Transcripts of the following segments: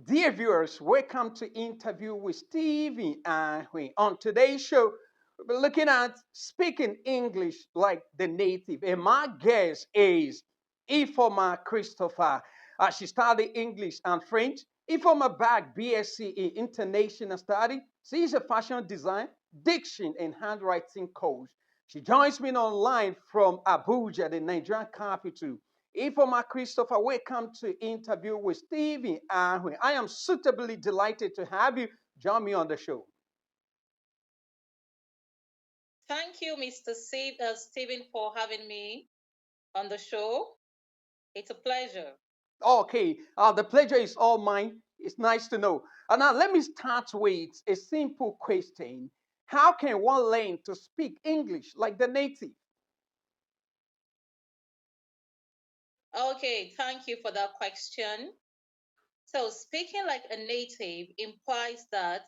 Dear viewers, welcome to Interview with Stevie Ahwe. On today's show, we're looking at speaking English like the native. And my guest is Ifoma Christopher. She studied English and French. Ifoma back BSc in International Study. She is a fashion design, diction, and handwriting coach. She joins me online from Abuja, the Nigerian capital. Ifoma Christopher, welcome to Interview with Stevie Ahwe. I am suitably delighted to have you join me on the show. Thank you, Mr. Stephen, for having me on the show. It's a pleasure. Okay, the pleasure is all mine. It's nice to know. Now, let me start with a simple question. How can one learn to speak English like the native? Okay, thank you for that question. So, speaking like a native implies that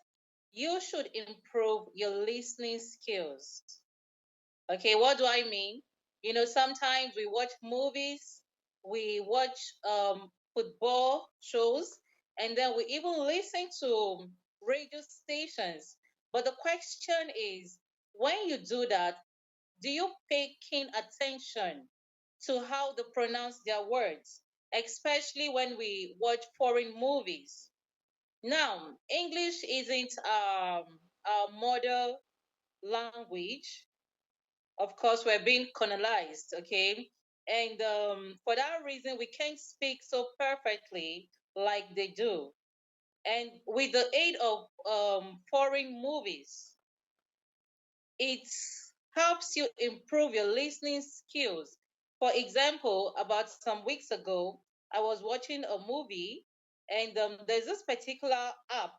you should improve your listening skills. Okay, what do I mean? Sometimes we watch movies, we watch football shows, and then we even listen to radio stations. But the question is, when you do that, do you pay keen attention to how they pronounce their words, especially when we watch foreign movies? Now, English isn't our mother language. Of course, we're being colonized, okay? And for that reason, we can't speak so perfectly like they do. And with the aid of foreign movies, it helps you improve your listening skills. For example, about some weeks ago, I was watching a movie, and there's this particular app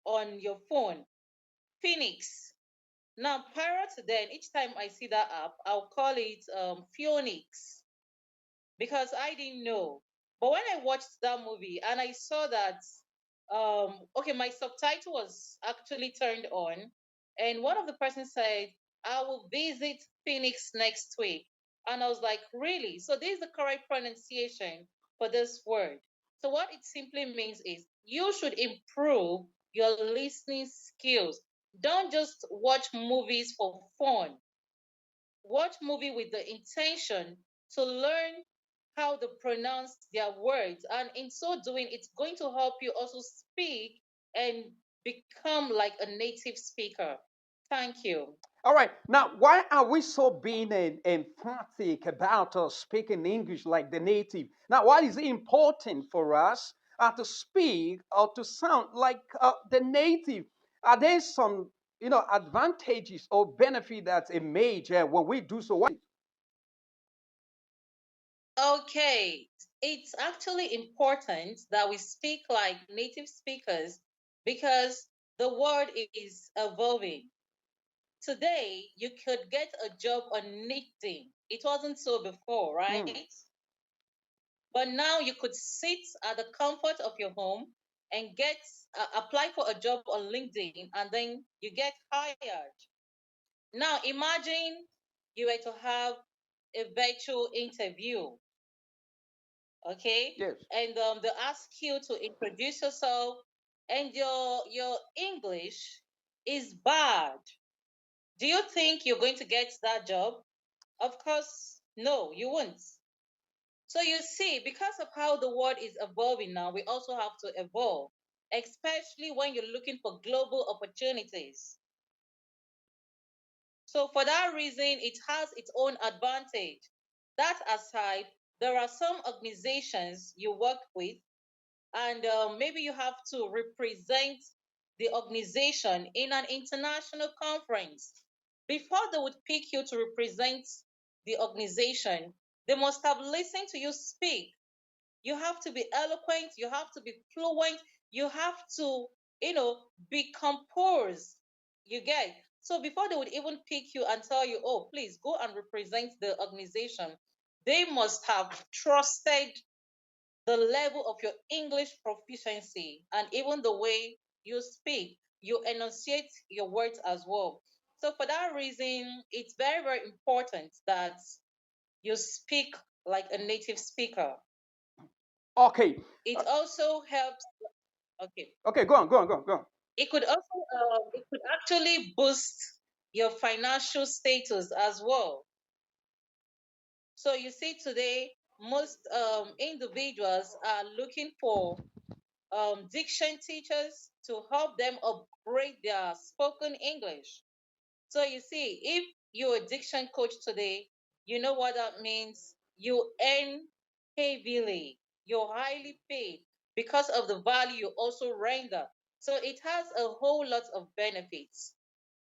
on your phone, Phoenix. Now, prior to then, each time I see that app, I'll call it Phoenix because I didn't know. But when I watched that movie and I saw that, okay, my subtitle was actually turned on, and one of the persons said, "I will visit Phoenix next week," and I was like, "Really?" So this is the correct pronunciation for this word. So what it simply means is you should improve your listening skills. Don't just watch movies for fun. Watch movie with the intention to learn how to pronounce their words, and in so doing it's going to help you also speak and become like a native speaker. Thank you. All right, now why are we so being emphatic about speaking English like the native? Now, why is it important for us to speak or to sound like the native? Are there some, advantages or benefit that's a major when we do so? Okay, it's actually important that we speak like native speakers because the world is evolving. Today you could get a job on LinkedIn. It wasn't so before, Mm. right? But now you could sit at the comfort of your home and get apply for a job on LinkedIn, and then you get hired. Now imagine you were to have a virtual interview, okay? Yes. And they ask you to introduce yourself, and your English is bad. Do you think you're going to get that job? Of course, no, you won't. So you see, because of how the world is evolving now, we also have to evolve, especially when you're looking for global opportunities. So for that reason, it has its own advantage. That aside, there are some organizations you work with, and maybe you have to represent the organization in an international conference. Before they would pick you to represent the organization, they must have listened to you speak. You have to be eloquent, you have to be fluent, you have to, be composed. You get. So before they would even pick you and tell you, "Oh, please go and represent the organization," they must have trusted the level of your English proficiency and even the way you speak. You enunciate your words as well. So for that reason, it's very, very important that you speak like a native speaker. Okay. It also helps. Okay. Okay, go on, go on, go on, go on. It could actually boost your financial status as well. So you see, today most individuals are looking for diction teachers to help them upgrade their spoken English. So you see, if you're a diction coach today, you know what that means. You earn heavily, you're highly paid because of the value you also render. So it has a whole lot of benefits.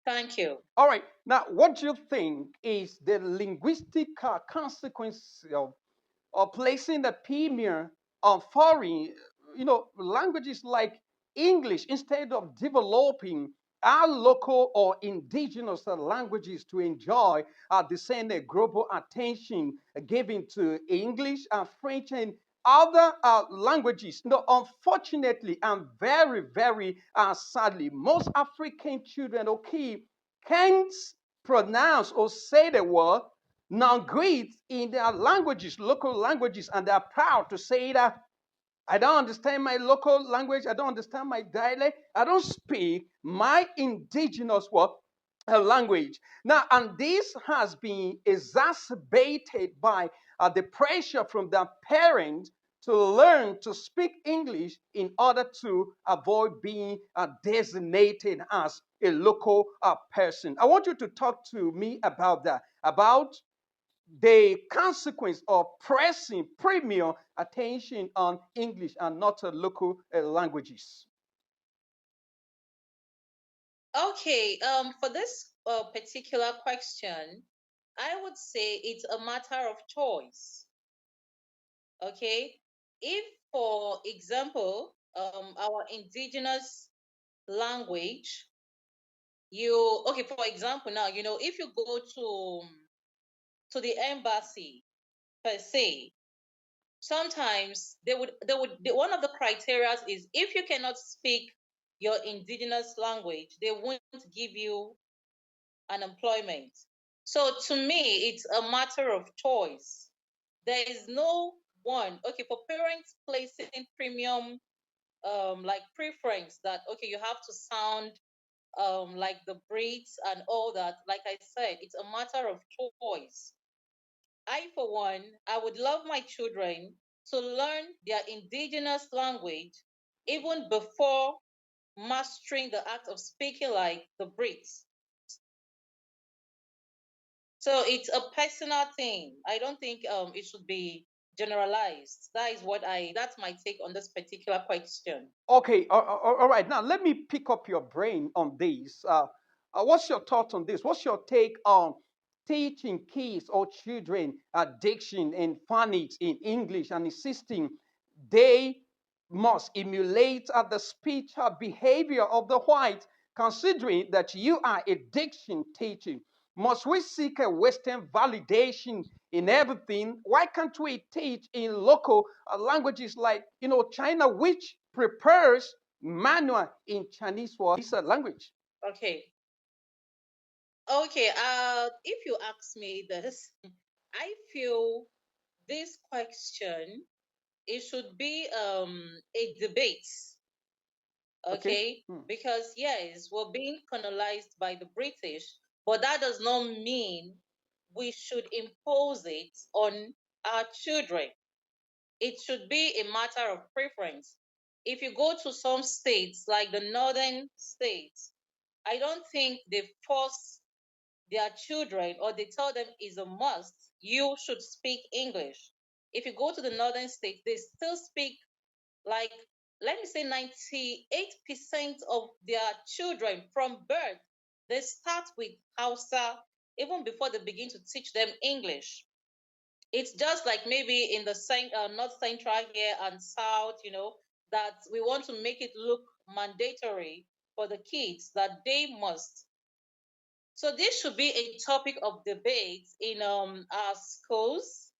Thank you. All right. Now, what do you think is the linguistic consequence of placing the premier on foreign, languages like English instead of developing our local or indigenous languages to enjoy the same global attention given to English and French and other languages? Unfortunately and very, very sadly, most African children, okay, can't pronounce or say the word non-Greek in their languages, local languages, and they're proud to say that I don't understand my local language, I don't understand my dialect, I don't speak my indigenous what language. Now, and this has been exacerbated by the pressure from their parents to learn to speak English in order to avoid being designated as a local person. I want you to talk to me about that, about the consequence of pressing premium attention on English and not local languages. Okay, for this particular question, I would say it's a matter of choice. Okay, if, for example, our indigenous language, okay, for example, now, if you go to the embassy per se, sometimes one of the criteria is if you cannot speak your indigenous language, they won't give you an employment. So to me, it's a matter of choice. There is no one, okay, for parents placing premium, like preference that, okay, you have to sound like the Brits and all that. Like I said, it's a matter of choice. I, for one, I would love my children to learn their indigenous language even before mastering the act of speaking like the Brits. So it's a personal thing. I don't think it should be generalized. That's my take on this particular question. Okay, all right. Now, let me pick up your brain on this. What's your thought on this? What's your take on teaching kids or children diction and phonics in English and insisting they must emulate the speech behavior of the white, considering that you are a diction teacher? Must we seek a Western validation in everything? Why can't we teach in local languages like China, which prepares manual in Chinese for this language? Okay. Okay. If you ask me this, I feel this question, it should be a debate. Okay. Okay, because yes, we're being colonized by the British, but that does not mean we should impose it on our children. It should be a matter of preference. If you go to some states, like the northern states, I don't think they force their children or they tell them is a must, you should speak English. If you go to the northern states, they still speak, like, let me say 98% of their children from birth, they start with Hausa even before they begin to teach them English. It's just like maybe in the north central here and south, that we want to make it look mandatory for the kids that they must. So this should be a topic of debate in our schools,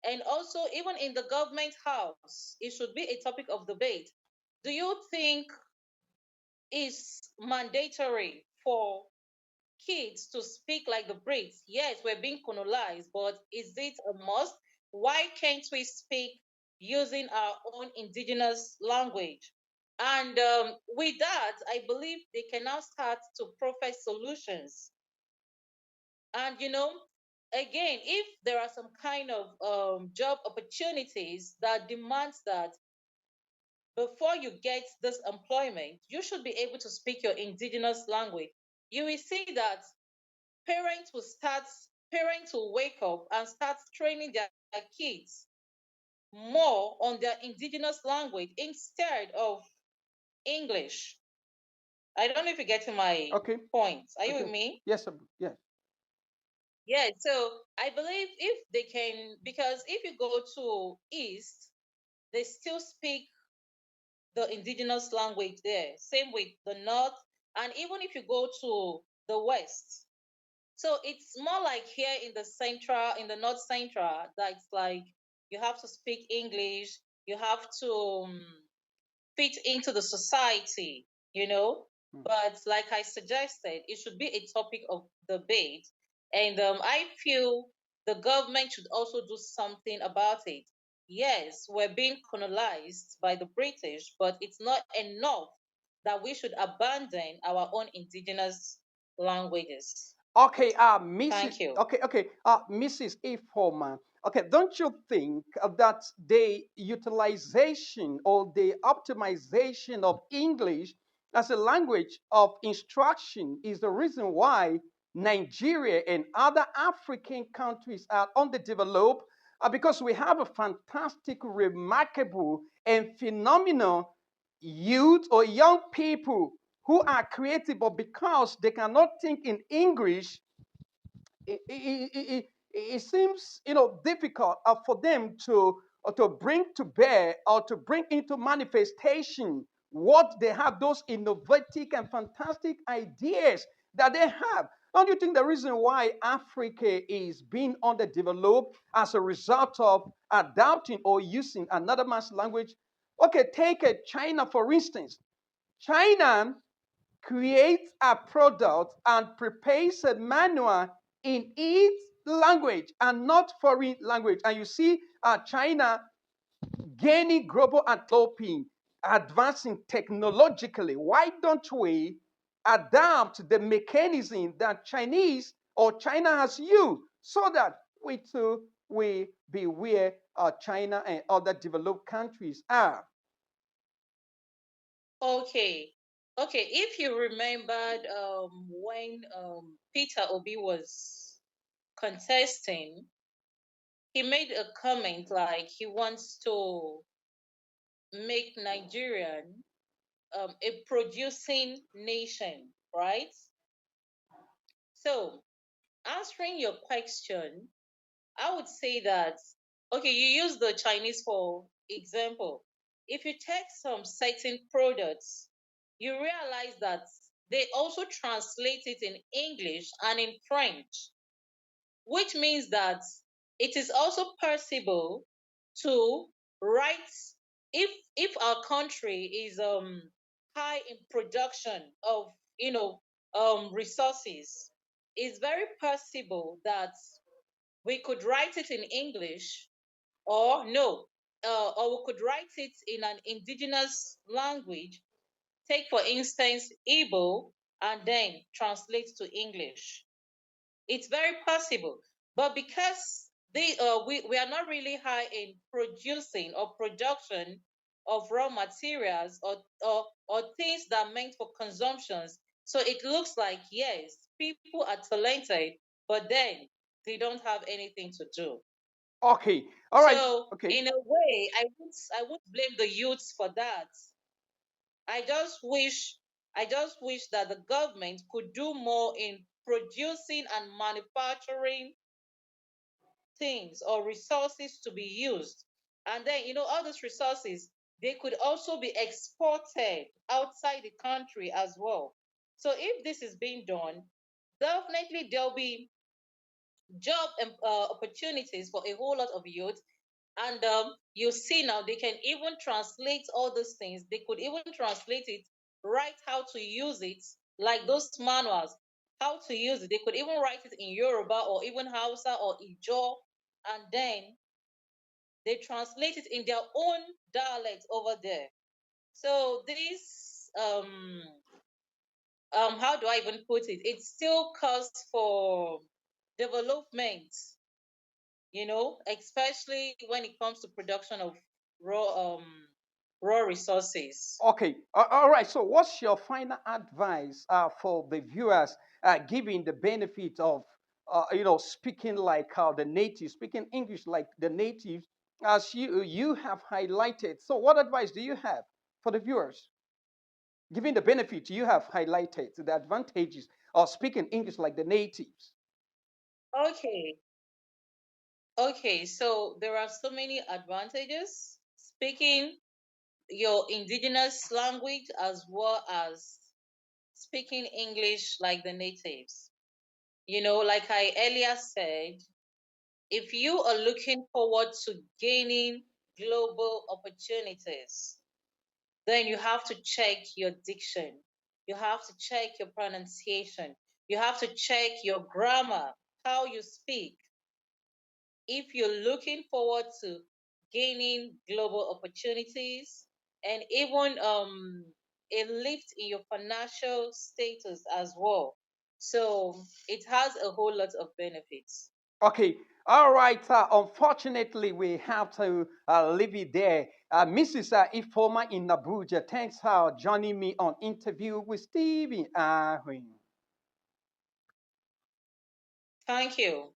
and also even in the government house. It should be a topic of debate. Do you think it's mandatory for kids to speak like the Brits? Yes, we're being colonized, but is it a must? Why can't we speak using our own indigenous language? And with that, I believe they can now start to profess solutions. And again, if there are some kind of job opportunities that demands that before you get this employment, you should be able to speak your indigenous language. You will see that parents will wake up and start training their kids more on their indigenous language instead of English. I don't know if you're getting my Okay. point. Are you Okay. with me? Yes. Yes. Yeah, so I believe if they can, because if you go to East, they still speak the indigenous language there. Same with the North, and even if you go to the West. So it's more like here in the North Central, that's like you have to speak English, you have to fit into the society, you know. Mm. But like I suggested, it should be a topic of debate. And I feel the government should also do something about it. Yes, we're being colonized by the British, but it's not enough that we should abandon our own indigenous languages. Okay, Mrs. Thank you. Mrs. Ifoma. Okay, don't you think that the utilization or the optimization of English as a language of instruction is the reason why Nigeria and other African countries are underdeveloped? Because we have a fantastic, remarkable, and phenomenal youth or young people who are creative, but because they cannot think in English, it seems difficult for them to bring to bear or to bring into manifestation what they have, those innovative and fantastic ideas that they have. Don't you think the reason why Africa is being underdeveloped as a result of adopting or using another man's language? Okay, take China for instance. China creates a product and prepares a manual in its language and not foreign language. And you see China gaining global and developing, advancing technologically. Why don't we adapt the mechanism that Chinese or China has used so that we too we be where China and other developed countries are? Okay. Okay, if you remembered when Peter Obi was contesting, he made a comment like he wants to make Nigerian a producing nation, right? So, answering your question, I would say that, okay, you use the Chinese for example. If you take some certain products, you realize that they also translate it in English and in French, which means that it is also possible to write, if our country is high in production of resources, it's very possible that we could write it in English, or no, or we could write it in an indigenous language. Take, for instance, Igbo, and then translate to English. It's very possible. But because we are not really high in producing or production of raw materials or things that are meant for consumptions, so it looks like, yes, people are talented, but then they don't have anything to do. Okay, all right, So okay. in a way, I would blame the youths for that. I just wish I just wish that the government could do more in producing and manufacturing things or resources to be used. And then, all those resources, they could also be exported outside the country as well. So if this is being done, definitely there'll be job opportunities for a whole lot of youth. And you see now they can even translate all those things. They could even translate it, write how to use it, like those manuals, how to use it. They could even write it in Yoruba or even Hausa or Ijaw, and then they translate it in their own dialect over there. So this how do I even put it? It still calls for development, especially when it comes to production of raw raw resources. Okay, all right. So, what's your final advice for the viewers, giving the benefit of, speaking like the natives, speaking English like the natives, as you have highlighted? So, what advice do you have for the viewers, giving the benefit you have highlighted, the advantages of speaking English like the natives? Okay. Okay, so there are so many advantages speaking your indigenous language as well as speaking English like the natives. Like I earlier said, if you are looking forward to gaining global opportunities, then you have to check your diction. You have to check your pronunciation. You have to check your grammar, how you speak. If you're looking forward to gaining global opportunities and even a lift in your financial status as well. So it has a whole lot of benefits. Okay, all right. Unfortunately, we have to leave it there. Mrs. Ifoma in Abuja, thanks for joining me on interview with Stevie. Thank you.